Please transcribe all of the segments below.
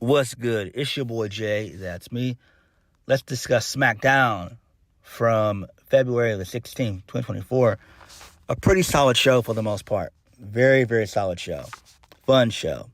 What's good? It's your boy Jay. That's me. Let's discuss Smackdown from February the 16th, 2024. A pretty solid show for the most part. Very, very solid show. Fun show.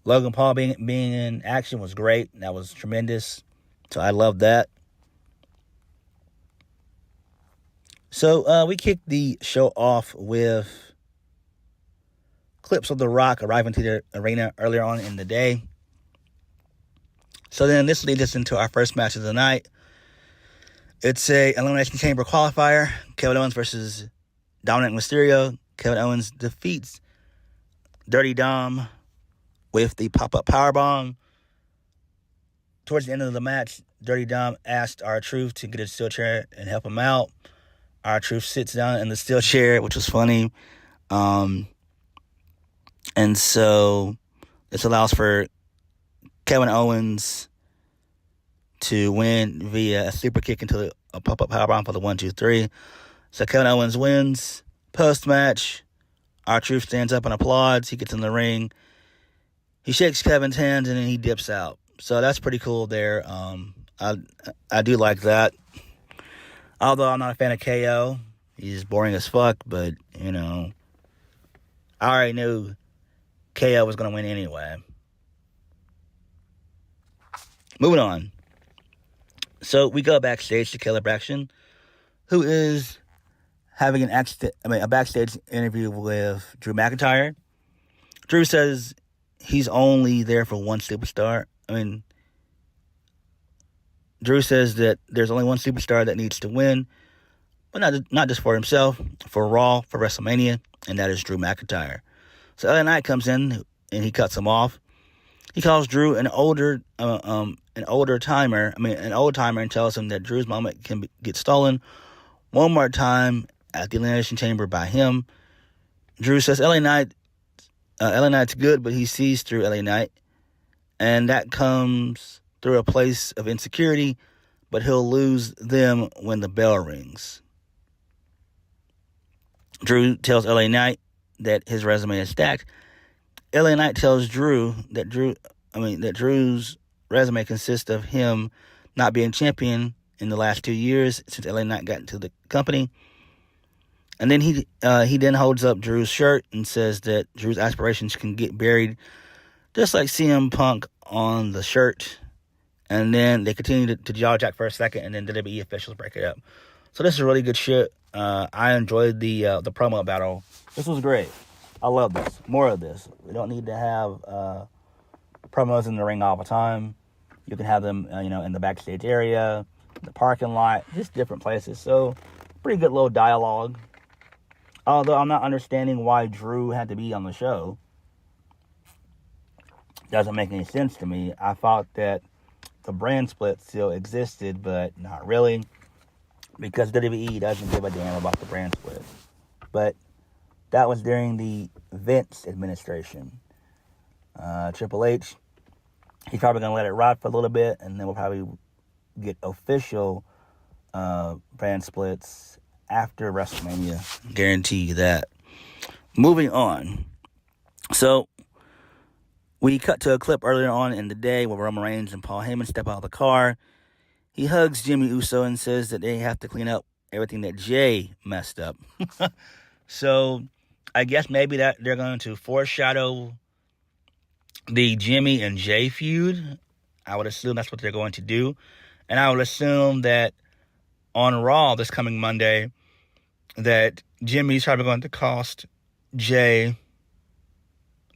Logan Paul being in action was great. That was tremendous. So I love that. So we kicked the show off with clips of The Rock arriving to the arena earlier on in the day. So then this leads us into our first match of the night. It's a Elimination Chamber qualifier. Kevin Owens versus Dominic Mysterio. Kevin Owens defeats Dirty Dom with the pop-up powerbomb. Towards the end of the match, Dirty Dom asked R-Truth to get a steel chair and help him out. R-Truth sits down in the steel chair, which was funny. And so this allows for Kevin Owens to win via a super kick into a pop-up powerbomb for the 1-2-3. So Kevin Owens wins. Post-match, R-Truth stands up and applauds. He gets in the ring. He shakes Kevin's hands and then he dips out. So that's pretty cool there. I do like that. Although I'm not a fan of KO. He's boring as fuck, but, you know, I already knew KO was going to win anyway. Moving on. So we go backstage to Kayla Braxton, who is having a backstage interview with Drew McIntyre. Drew says he's only there for one superstar. Drew says that there's only one superstar that needs to win, but not just for himself, for Raw, for WrestleMania, and that is Drew McIntyre. So LA Knight comes in and he cuts him off. He calls Drew an old timer, and tells him that Drew's moment can get stolen one more time at the Elimination Chamber by him. Drew says LA Knight's good, but he sees through LA Knight, and that comes through a place of insecurity, but he'll lose them when the bell rings. Drew tells LA Knight that his resume is stacked. LA Knight tells Drew that Drew's resume consists of him not being champion in the last 2 years since LA Knight got into the company. And then he then holds up Drew's shirt and says that Drew's aspirations can get buried just like CM Punk on the shirt. And then they continue to jaw jack for a second, and then WWE officials break it up. So this is really good shit. I enjoyed the promo battle. This was great. I love this. More of this. We don't need to have promos in the ring all the time. You can have them, in the backstage area, the parking lot, just different places. So, pretty good little dialogue. Although I'm not understanding why Drew had to be on the show. Doesn't make any sense to me. I thought that the brand split still existed, but not really. Because WWE doesn't give a damn about the brand split. But that was during the Vince administration. Triple H, he's probably going to let it rot for a little bit, and then we'll probably get official brand splits after WrestleMania. Guarantee you that. Moving on. So, we cut to a clip earlier on in the day where Roman Reigns and Paul Heyman step out of the car. He hugs Jimmy Uso and says that they have to clean up everything that Jay messed up. So, I guess maybe that they're going to foreshadow the Jimmy and Jay feud. I would assume that's what they're going to do. And I would assume that on Raw this coming Monday, that Jimmy's probably going to cost Jay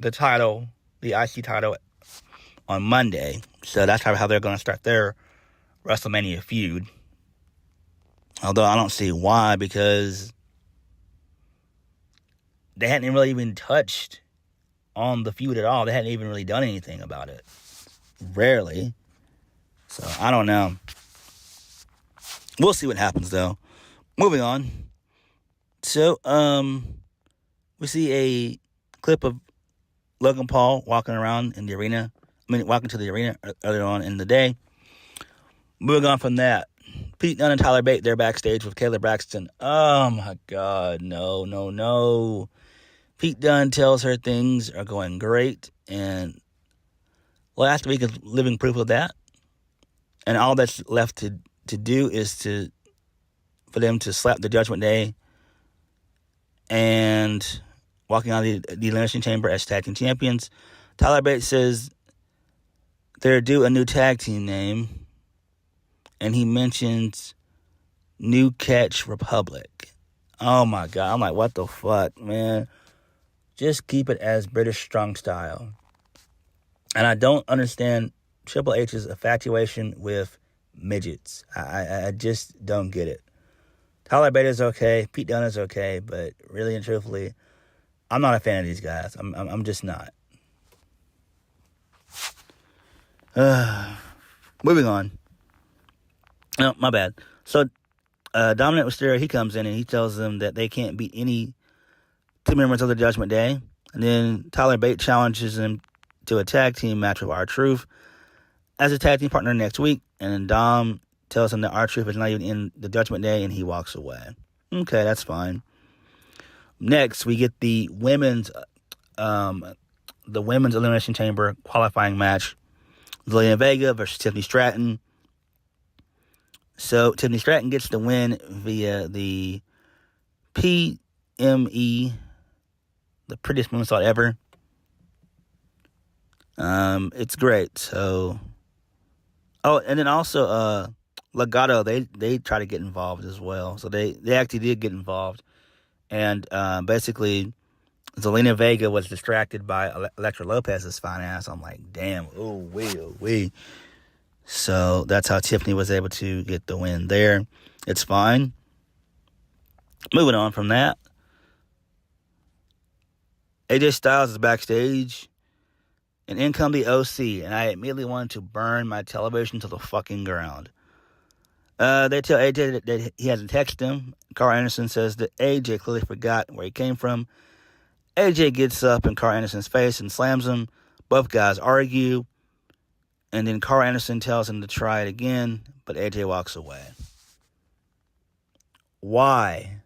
the title, the IC title, on Monday. So that's probably how they're going to start their WrestleMania feud. Although I don't see why, because they hadn't really even touched on the feud at all. They hadn't even really done anything about it. Rarely. So, I don't know. We'll see what happens, though. Moving on. So, we see a clip of Logan Paul walking around in the arena. Walking to the arena earlier on in the day. Moving on from that. Pete Dunne and Tyler Bate, they're backstage with Kayla Braxton. Oh, my God. No. Pete Dunne tells her things are going great, and Last week is living proof of that. And all that's left to do is for them to slap the Judgment Day and walking out of the Elimination Chamber as tag team champions. Tyler Bate says they're due a new tag team name, and he mentions New Catch Republic. Oh my God. I'm like, what the fuck, man? Just keep it as British Strong Style. And I don't understand Triple H's infatuation with midgets. I just don't get it. Tyler Bate is okay. Pete Dunne is okay. But really and truthfully, I'm not a fan of these guys. I'm just not. Moving on. No, my bad. So, Dominic Mysterio, he comes in and he tells them that they can't beat any two members of the Judgment Day. And then Tyler Bate challenges him to a tag team match with R-Truth as a tag team partner next week. And then Dom tells him that R-Truth is not even in the Judgment Day, and he walks away. Okay, that's fine. Next, we get the women's Elimination Chamber qualifying match. Zelina Vega versus Tiffany Stratton. So, Tiffany Stratton gets the win via the PME, the prettiest moonsault ever. It's great. So, and then also, Legado, they try to get involved as well. So, they actually did get involved. And, basically, Zelina Vega was distracted by Elektra Lopez's fine ass. I'm like, damn, ooh wee. So that's how Tiffany was able to get the win there. It's fine. Moving on from that. AJ Styles is backstage. And in come the OC. And I immediately wanted to burn my television to the fucking ground. They tell AJ that he hasn't texted him. Carl Anderson says that AJ clearly forgot where he came from. AJ gets up in Carl Anderson's face and slams him. Both guys argue. And then Carl Anderson tells him to try it again, but AJ walks away. Why?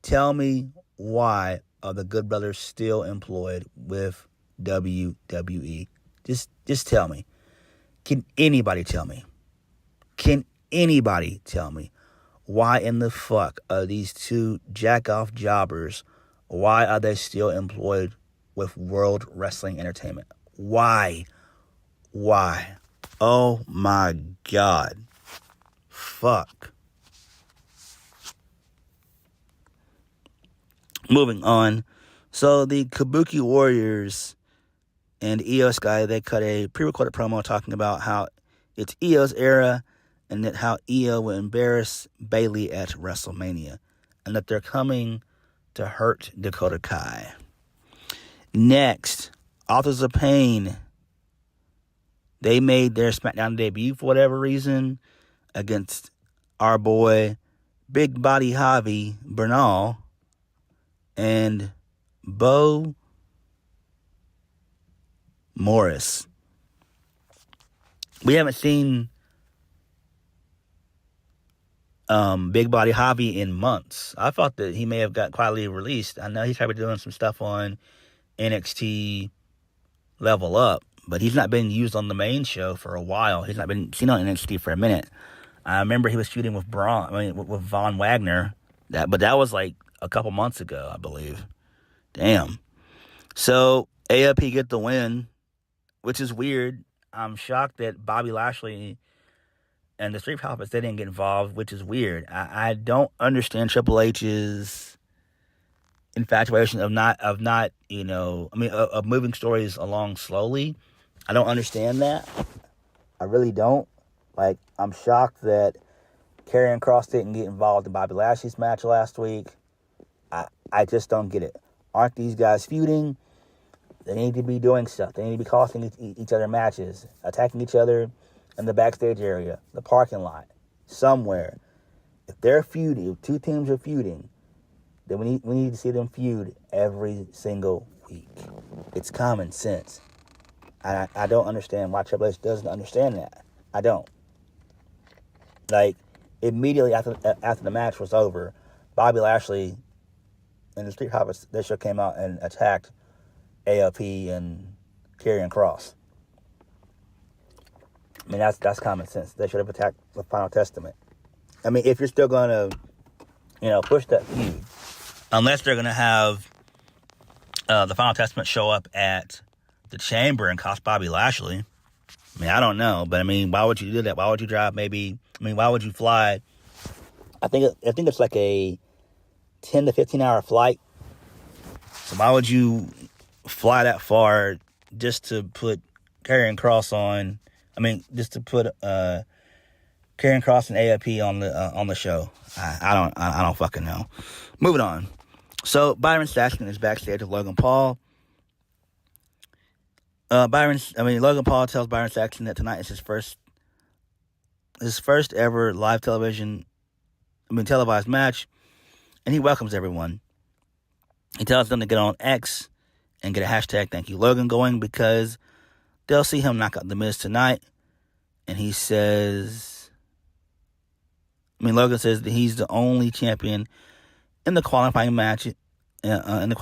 Tell me why are the Good Brothers still employed with WWE? Just tell me. Can anybody tell me? Can anybody tell me why in the fuck are these two jack-off jobbers, why are they still employed with World Wrestling Entertainment? Why? Oh my God. Fuck. Moving on. So the Kabuki Warriors and Io Sky, they cut a pre-recorded promo talking about how it's Io's era and that how Io will embarrass Bayley at WrestleMania and that they're coming to hurt Dakota Kai. Next, Authors of Pain. They made their Smackdown debut for whatever reason against our boy Big Body Javi Bernal and Bo Morris. We haven't seen Big Body Javi in months. I thought that he may have got quietly released. I know he's probably doing some stuff on NXT Level Up, but he's not been used on the main show for a while. He's not been seen on NXT for a minute. I remember he was shooting with with Von Wagner, but that was like a couple months ago, I believe. Damn. So AFP get the win, which is weird. I'm shocked that Bobby Lashley and the Street Profits, they didn't get involved, which is weird. I don't understand Triple H's infatuation of moving stories along slowly. I don't understand that. I really don't. Like, I'm shocked that Karrion Kross didn't get involved in Bobby Lashley's match last week. I just don't get it. Aren't these guys feuding? They need to be doing stuff. They need to be costing each other matches, attacking each other in the backstage area, the parking lot, somewhere. If they're feuding, if two teams are feuding, then we need to see them feud every single week. It's common sense. I don't understand why Triple H doesn't understand that. I don't. Like, immediately after the match was over, Bobby Lashley and the Street Profits, they sure came out and attacked ALP and Karrion Kross. I mean, that's common sense. They should have attacked the Final Testament. I mean, if you're still going to, push that feud, unless they're going to have the Final Testament show up at the Chamber and cost Bobby Lashley. I mean, I don't know, but I mean, why would you do that? Why would you drive why would you fly? I think it's like a 10 to 15 hour flight. So why would you fly that far just to put Karrion Kross on? I mean, just to put Karrion Kross and AFP on the show. I don't fucking know. Moving on. So Byron Saxton is backstage with Logan Paul. Logan Paul tells Byron Saxton that tonight is his first ever live televised match, and he welcomes everyone. He tells them to get on X and get a hashtag Thank You Logan going because they'll see him knock out The Miz tonight. And he says, Logan says that he's the only champion in the qualifying match, and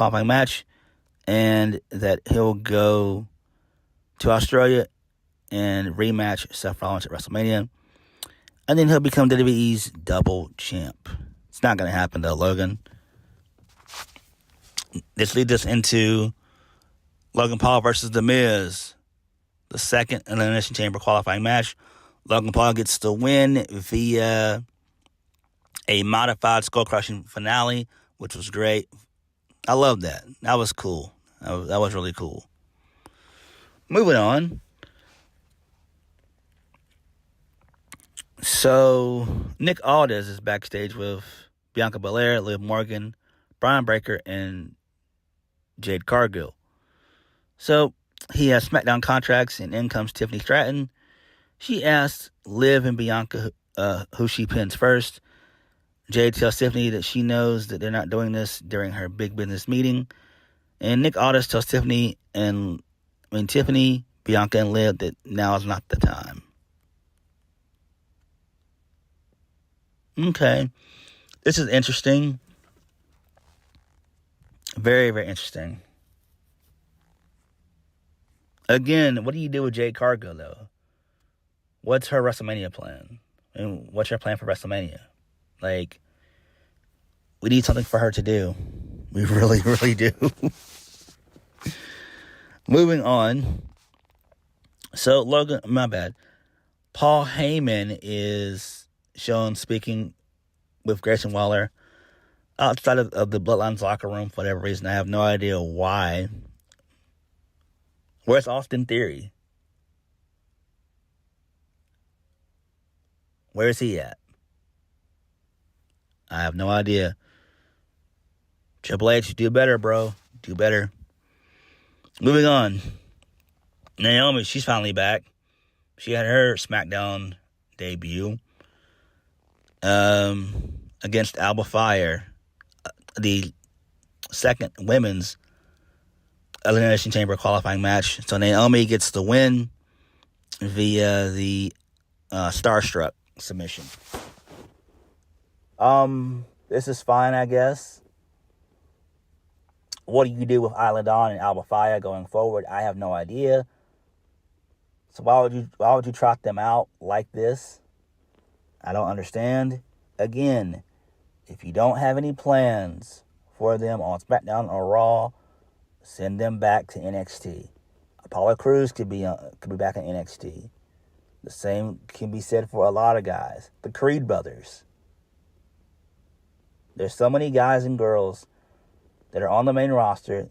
that he'll go to Australia and rematch Seth Rollins at WrestleMania. And then he'll become WWE's double champ. It's not going to happen, though, Logan. This leads us into Logan Paul versus The Miz, the second Elimination Chamber qualifying match. Logan Paul gets the win via a modified skull-crushing finale, which was great. I love that. That was cool. That was really cool. Moving on. So, Nick Aldis is backstage with Bianca Belair, Liv Morgan, Bron Breakker, and Jade Cargill. So, he has SmackDown contracts, and in comes Tiffany Stratton. She asks Liv and Bianca who she pins first. Jade tells Tiffany that she knows that they're not doing this during her big business meeting. And Nick Aldis tells Tiffany, Bianca, and Liv that now is not the time. Okay. This is interesting. Very, very interesting. Again, what do you do with Jade Cargill, though? What's her WrestleMania plan? And what's her plan for WrestleMania? Like, we need something for her to do. We really, really do. Moving on. So, Paul Heyman is shown speaking with Grayson Waller outside of the Bloodline's locker room for whatever reason. I have no idea why. Where's Austin Theory? Where is he at? I have no idea. Triple H, do better, bro. Do better. Moving on. Naomi, she's finally back. She had her SmackDown debut against Alba Fire, the second women's Elimination Chamber qualifying match. So Naomi gets the win via the Starstruck submission. This is fine, I guess. What do you do with Isla Dawn and Alba Fire going forward? I have no idea. So why would you trot them out like this? I don't understand. Again, if you don't have any plans for them on SmackDown or Raw, send them back to NXT. Apollo Crews could be back in NXT. The same can be said for a lot of guys. The Creed brothers. There's so many guys and girls that are on the main roster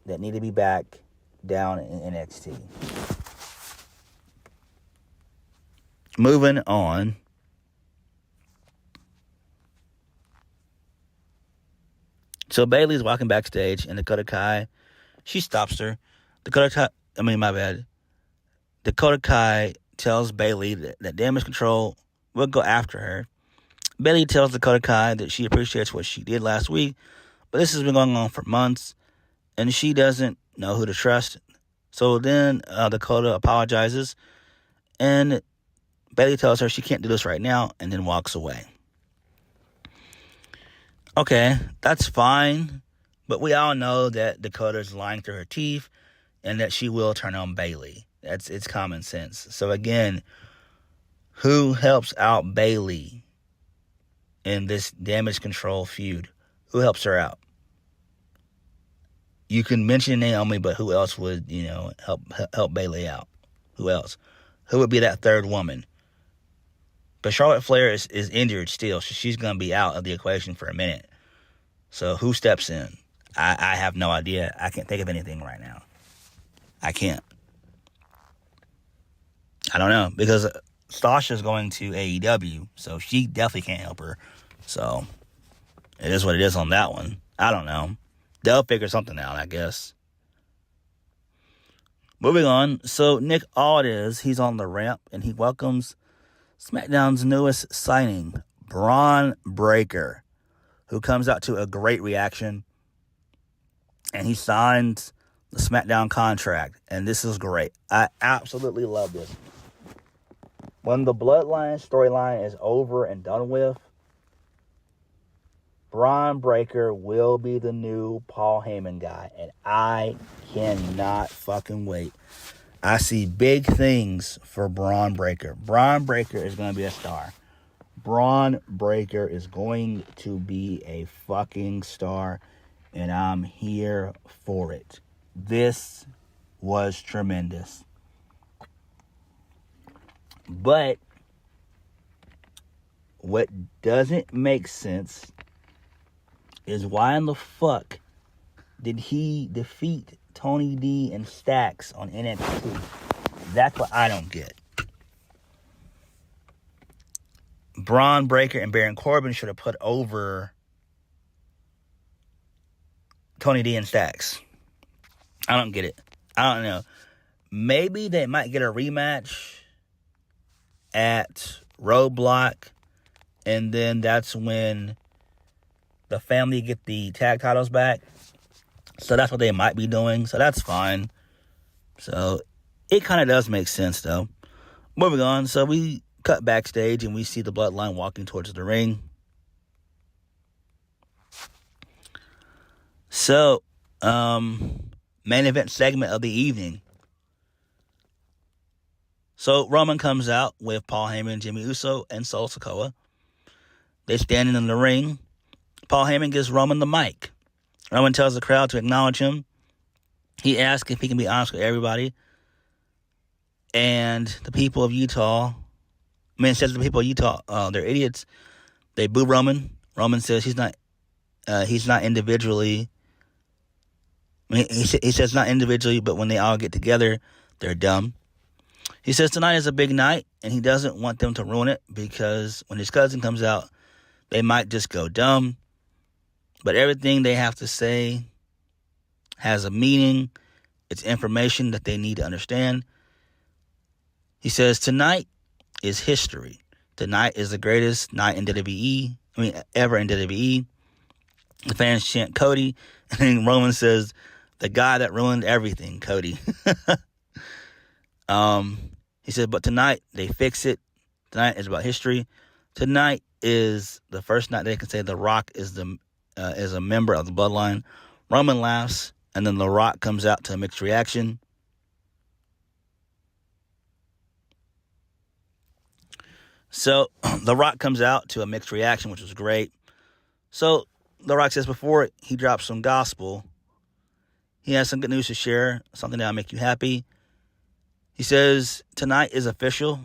that need to be back down in NXT. Moving on. So Bayley's walking backstage, and Dakota Kai, she stops her. Dakota Kai tells Bayley that Damage Control will go after her. Bayley tells Dakota Kai that she appreciates what she did last week, but this has been going on for months, and she doesn't know who to trust. So then Dakota apologizes, and Bayley tells her she can't do this right now, and then walks away. Okay, that's fine, but we all know that Dakota's lying through her teeth, and that she will turn on Bayley. It's common sense. So again, who helps out Bayley in this damage control feud? Who helps her out? You can mention Naomi, but who else would, help Bayley out? Who else? Who would be that third woman? But Charlotte Flair is injured still, so she's going to be out of the equation for a minute. So who steps in? I have no idea. I can't think of anything right now. I can't. I don't know, because Sasha's going to AEW, so she definitely can't help her. So it is what it is on that one. I don't know. They'll figure something out, I guess. Moving on. So Nick Aldis, he's on the ramp, and he welcomes SmackDown's newest signing, Bron Breakker, who comes out to a great reaction. And he signs the SmackDown contract. And this is great. I absolutely love this. When the Bloodline storyline is over and done with, Bron Breakker will be the new Paul Heyman guy. And I cannot fucking wait. I see big things for Bron Breakker. Bron Breakker is going to be a star. Bron Breakker is going to be a fucking star. And I'm here for it. This was tremendous. But what doesn't make sense is why in the fuck did he defeat Tony D and Stacks on NXT? That's what I don't get. Bron Breakker and Baron Corbin should have put over Tony D and Stacks. I don't get it. I don't know. Maybe they might get a rematch at Roadblock, and then that's when the family get the tag titles back. So that's what they might be doing. So that's fine. So it kind of does make sense, though. Moving on. So we cut backstage and we see the Bloodline walking towards the ring. So, main event segment of the evening. So Roman comes out with Paul Heyman, Jimmy Uso, and Solo Sikoa. They're standing in the ring. Paul Heyman gives Roman the mic. Roman tells the crowd to acknowledge him. He asks if he can be honest with everybody. And the people of Utah, says the people of Utah, they're idiots. They boo Roman. Roman says he's not individually. He says not individually, but when they all get together, they're dumb. He says tonight is a big night, and he doesn't want them to ruin it because when his cousin comes out, they might just go dumb. But everything they have to say has a meaning. It's information that they need to understand. He says tonight is history. Tonight is the greatest night in WWE. Ever in WWE. The fans chant Cody, and then Roman says, "The guy that ruined everything, Cody." He said, but tonight they fix it. Tonight is about history. Tonight is the first night they can say The Rock is a member of the Bloodline. Roman laughs, and then The Rock comes out to a mixed reaction. So The Rock comes out to a mixed reaction, which was great. So The Rock says before he drops some gospel, he has some good news to share, something that'll make you happy. He says tonight is official.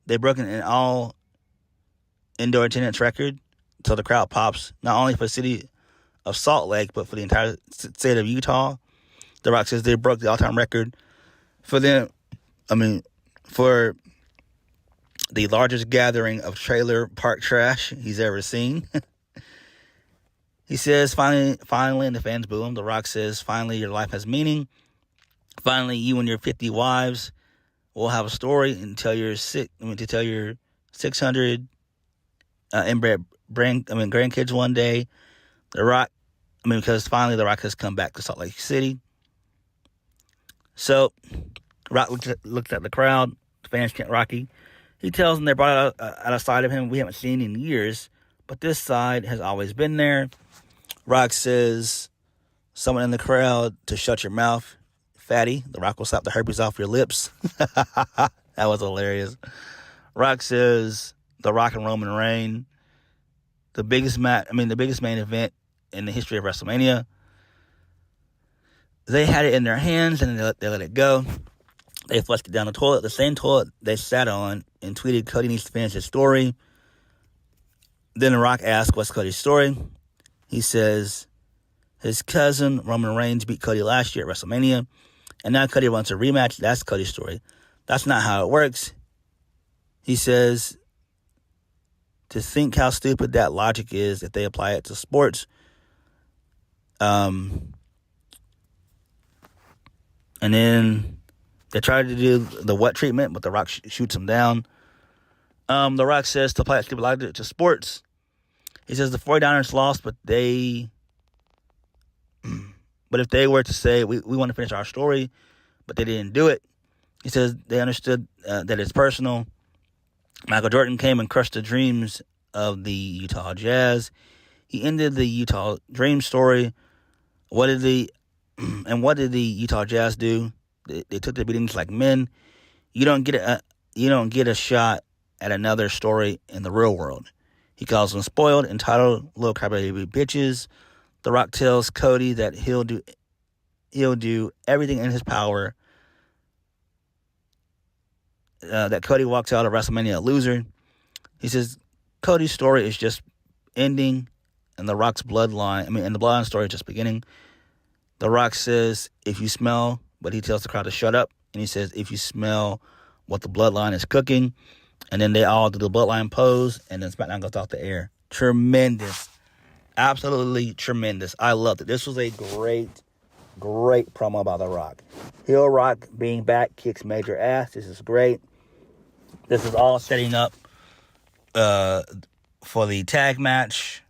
They broke an all indoor attendance record, so the crowd pops, not only for the city of Salt Lake, but for the entire state of Utah. The Rock says they broke the all-time record for them. For the largest gathering of trailer park trash he's ever seen. He says, finally, and the fans boo him. The Rock says, finally, your life has meaning. Finally, you and your 50 wives will have a story and tell your 600 inbred grandkids one day. The Rock, because finally The Rock has come back to Salt Lake City. So, Rock looks at the crowd. The fans chant Rocky. He tells them they brought out a side of him we haven't seen in years, but this side has always been there. Rock says, someone in the crowd to shut your mouth. fatty. The Rock will slap the herpes off your lips. That was hilarious. Rock says The Rock and Roman Reigns, the biggest main event in the history of WrestleMania. They had it in their hands and they let it go. They flushed it down the toilet, the same toilet they sat on, and tweeted, Cody needs to finish his story. Then The Rock asked, what's Cody's story? He says his cousin, Roman Reigns, beat Cody last year at WrestleMania, and now Cody wants a rematch. That's Cody's story. That's not how it works. He says, to think how stupid that logic is if they apply it to sports. And then they tried to do the what treatment, but The Rock shoots him down. The Rock says to apply that stupid logic to sports. He says the 49ers lost, but if they were to say, we want to finish our story, but they didn't do it, he says they understood that it's personal. Michael Jordan came and crushed the dreams of the Utah Jazz. He ended the Utah Dream story. What did the Utah Jazz do? They took their beatings like men. You don't get a shot at another story in the real world. He calls them spoiled, entitled, little crybaby bitches. The Rock tells Cody that he'll do everything in his power. That Cody walks out of WrestleMania a loser. He says Cody's story is just ending, and the Bloodline story is just beginning. The Rock says, if you smell, but he tells the crowd to shut up, and he says, if you smell what the Bloodline is cooking, and then they all do the Bloodline pose, and then SmackDown goes off the air. Tremendous. Absolutely tremendous. I loved it. This was a great promo by The Rock. Heel Rock being back kicks major ass. This is great. This is all setting up for the tag match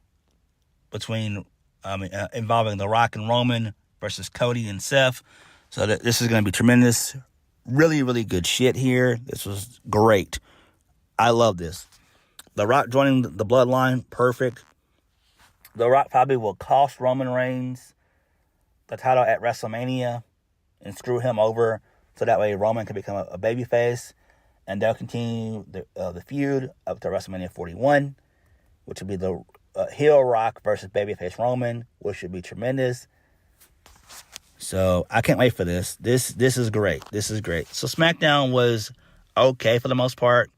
involving The Rock and Roman versus Cody and Seth. So this is going to be tremendous. Really, really good shit here. This was great. I love this. The Rock joining the Bloodline, perfect. The Rock probably will cost Roman Reigns the title at WrestleMania and screw him over so that way Roman can become a babyface, and they'll continue the feud up to WrestleMania 41, which will be the heel Rock versus babyface Roman, which should be tremendous. So I can't wait for this. This is great. This is great. So SmackDown was okay for the most part.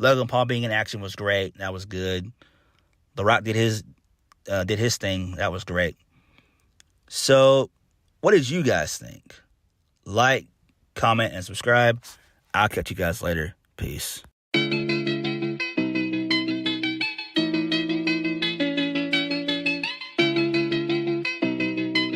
Logan Paul being in action was great. That was good. The Rock did his thing. That was great. So, what did you guys think? Like, comment, and subscribe. I'll catch you guys later. Peace.